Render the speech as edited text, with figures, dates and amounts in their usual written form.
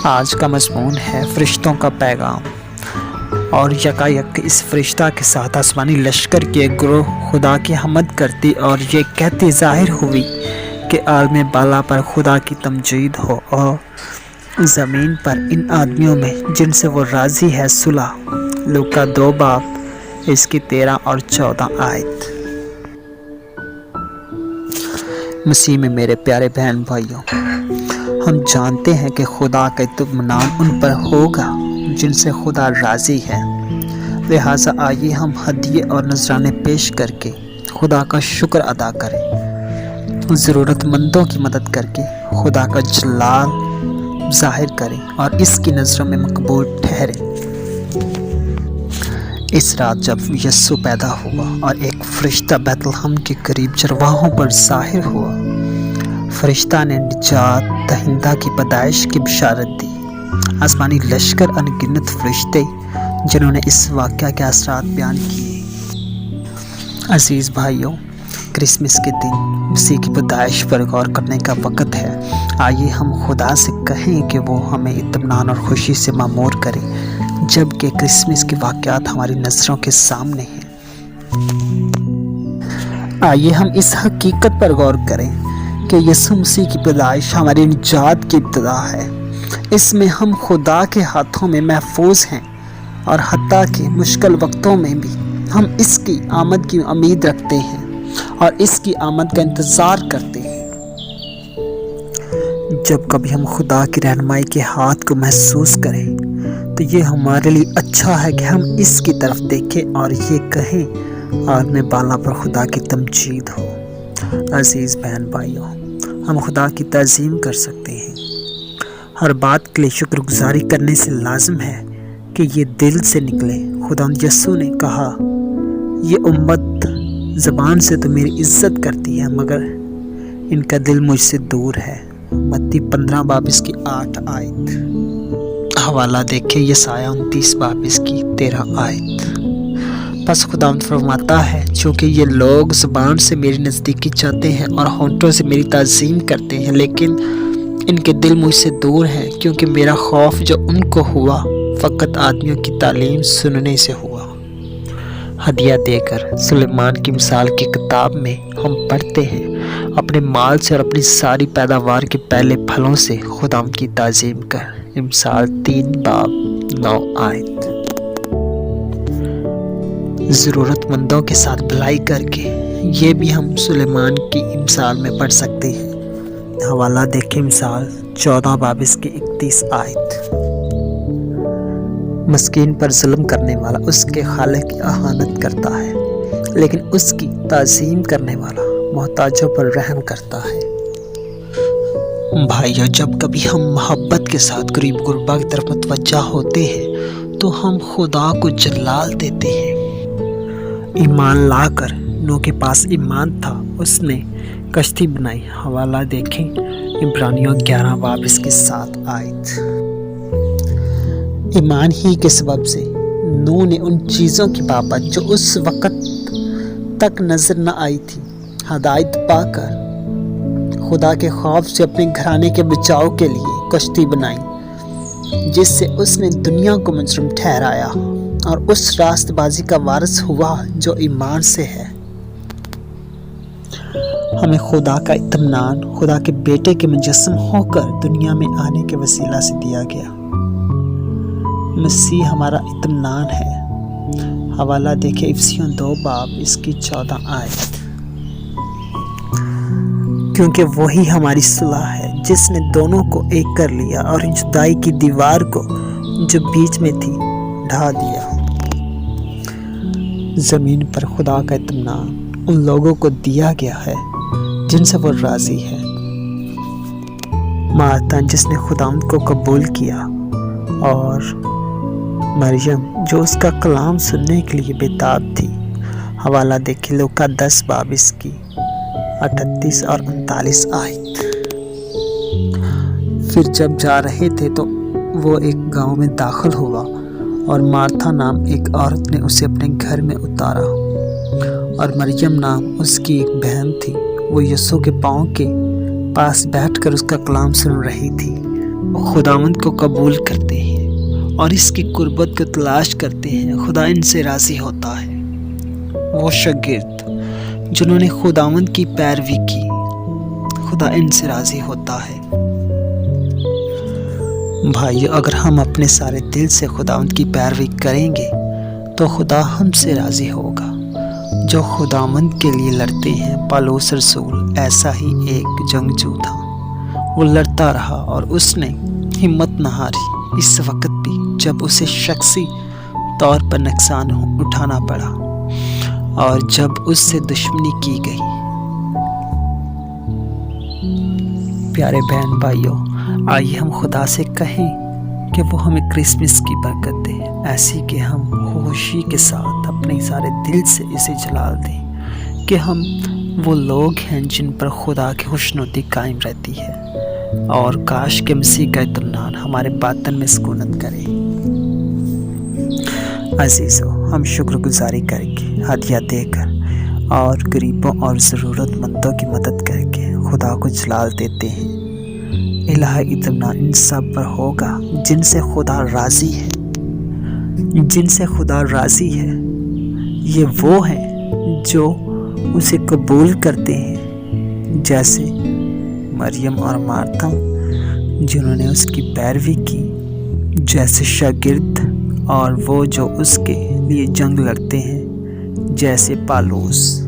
آج کا مضمون ہے فرشتوں کا پیغام، اور یکایک اس فرشتہ کے ساتھ آسمانی لشکر کی ایک گروہ خدا کی حمد کرتی اور یہ کہتی ظاہر ہوئی کہ عالم بالا پر خدا کی تمجید ہو، اور زمین پر ان آدمیوں میں جن سے وہ راضی ہے صلح۔ لوکا 2 باب اس کی 13 اور 14 آیت۔ مسیح میں میرے پیارے بہن بھائیوں، ہم جانتے ہیں کہ خدا کا اطمینان ان پر ہوگا جن سے خدا راضی ہے، لہٰذا آئیے ہم ہدیے اور نذرانے پیش کر کے خدا کا شکر ادا کریں، ضرورت مندوں کی مدد کر کے خدا کا جلال ظاہر کریں اور اس کی نظروں میں مقبول ٹھہریں۔ اس رات جب یسوع پیدا ہوا اور ایک فرشتہ بیت لحم کے قریب چرواہوں پر ظاہر ہوا، فرشتہ نے نجات دہندہ کی پیدائش کی بشارت دی۔ آسمانی لشکر انگنت فرشتے جنہوں نے اس واقعہ کے اثرات بیان کیے۔ عزیز بھائیوں، کرسمس کے دن مسیح کی پیدائش پر غور کرنے کا وقت ہے۔ آئیے ہم خدا سے کہیں کہ وہ ہمیں اطمینان اور خوشی سے معمور کرے، جبکہ کرسمس کے واقعات ہماری نظروں کے سامنے ہیں۔ آئیے ہم اس حقیقت پر غور کریں کہ یسوع مسیح کی پیدائش ہماری نجات کی ابتدا ہے۔ اس میں ہم خدا کے ہاتھوں میں محفوظ ہیں، اور حتیٰ کہ مشکل وقتوں میں بھی ہم اس کی آمد کی امید رکھتے ہیں اور اس کی آمد کا انتظار کرتے ہیں۔ جب کبھی ہم خدا کی رہنمائی کے ہاتھ کو محسوس کریں تو یہ ہمارے لیے اچھا ہے کہ ہم اس کی طرف دیکھیں اور یہ کہیں عالم بالا پر خدا کی تمجید ہو۔ عزیز بہن بھائیوں، ہم خدا کی تعظیم کر سکتے ہیں۔ ہر بات کے لیے شکر گزاری کرنے سے لازم ہے کہ یہ دل سے نکلے۔ خدا یسوع نے کہا، یہ امت زبان سے تو میری عزت کرتی ہے مگر ان کا دل مجھ سے دور ہے۔ متی 15 باب اس کی 8 آیت۔ حوالہ دیکھیں یسایہ 29 باب اس کی 13 آیت۔ بس خداوند فرماتا ہے، چونکہ یہ لوگ زبان سے میری نزدیکی چاہتے ہیں اور ہونٹوں سے میری تعظیم کرتے ہیں، لیکن ان کے دل مجھ سے دور ہیں، کیونکہ میرا خوف جو ان کو ہوا فقط آدمیوں کی تعلیم سننے سے ہوا۔ ہدیہ دے کر سلیمان کی مثال کی کتاب میں ہم پڑھتے ہیں، اپنے مال سے اور اپنی ساری پیداوار کے پہلے پھلوں سے خداوند کی تعظیم کر۔ مثال 3 باب 9 آیت۔ ضرورت مندوں کے ساتھ بھلائی کر کے، یہ بھی ہم سلیمان کی مثال میں پڑھ سکتے ہیں۔ حوالہ دیکھیں مثال 14 باب اس کی 31 آیت۔ مسکین پر ظلم کرنے والا اس کے خالق کی اہانت کرتا ہے، لیکن اس کی تعظیم کرنے والا محتاجوں پر رحم کرتا ہے۔ بھائیو، جب کبھی ہم محبت کے ساتھ قریب غربا کی طرف متوجہ ہوتے ہیں تو ہم خدا کو جلال دیتے ہیں۔ ایمان لا کر نوح کے پاس ایمان تھا، اس نے کشتی بنائی۔ حوالہ دیکھیں عبرانیوں 11 باب اس کی 7 آیت۔ ایمان ہی کے سبب سے نوح نے ان چیزوں کی بابت جو اس وقت تک نظر نہ آئی تھی ہدایت پا کر خدا کے خوف سے اپنے گھرانے کے بچاؤ کے لیے کشتی بنائی، جس سے اس نے دنیا کو مجرم ٹھہرایا اور اس راست بازی کا وارث ہوا جو ایمان سے ہے۔ ہمیں خدا کا اطمینان خدا کے بیٹے کے مجسم ہو کر دنیا میں آنے کے وسیلہ سے دیا گیا۔ مسیح ہمارا اطمینان ہے۔ حوالہ دیکھیں افسیوں 2 باب اس کی 14 آیت۔ کیونکہ وہی ہماری صلح ہے، جس نے دونوں کو ایک کر لیا اور جدائی کی دیوار کو جو بیچ میں تھی ڈھا دیا۔ زمین پر خدا کا اطمینان ان لوگوں کو دیا گیا ہے جن سے وہ راضی ہے۔ مارتا جس نے خداوند کو قبول کیا، اور مریم جو اس کا کلام سننے کے لیے بےتاب تھی۔ حوالہ دیکھیں لوکا 10 باب اس کی 38 اور 39 آیت۔ پھر جب جا رہے تھے تو وہ ایک گاؤں میں داخل ہوا، اور مارتھا نام ایک عورت نے اسے اپنے گھر میں اتارا، اور مریم نام اس کی ایک بہن تھی، وہ یسوع کے پاؤں کے پاس بیٹھ کر اس کا کلام سن رہی تھی۔ خداوند کو قبول کرتے ہیں اور اس کی قربت کو تلاش کرتے ہیں، خدا ان سے راضی ہوتا ہے۔ وہ شاگرد جنہوں نے خداوند کی پیروی کی، خدا ان سے راضی ہوتا ہے۔ بھائیو، اگر ہم اپنے سارے دل سے خداوند کی پیروی کریں گے تو خدا ہم سے راضی ہوگا۔ جو خداوند کے لیے لڑتے ہیں، پالوس رسول ایسا ہی ایک جنگجو تھا۔ وہ لڑتا رہا اور اس نے ہمت نہ ہاری، اس وقت بھی جب اسے شخصی طور پر نقصان اٹھانا پڑا اور جب اس سے دشمنی کی گئی۔ پیارے بہن بھائیوں، آئیے ہم خدا سے کہیں کہ وہ ہمیں کرسمس کی برکت دے، ایسی کہ ہم خوشی کے ساتھ اپنے سارے دل سے اسے جلال دیں کہ ہم وہ لوگ ہیں جن پر خدا کی خوشنودی قائم رہتی ہے، اور کاش کہ مسیح کا اطمینان ہمارے باطن میں سکونت کرے۔ عزیزو، ہم شکر گزاری کر کے، ہدیہ دے کر اور غریبوں اور ضرورت مندوں کی مدد کر کے خدا کو جلال دیتے ہیں۔ الہی اطمینان ان سب پر ہوگا جن سے خدا راضی ہے، جن سے خدا راضی ہے۔ یہ وہ ہیں جو اسے قبول کرتے ہیں، جیسے مریم اور مارتھا جنہوں نے اس کی پیروی کی، جیسے شاگرد اور وہ جو اس کے لیے جنگ لڑتے ہیں، جیسے پالوس۔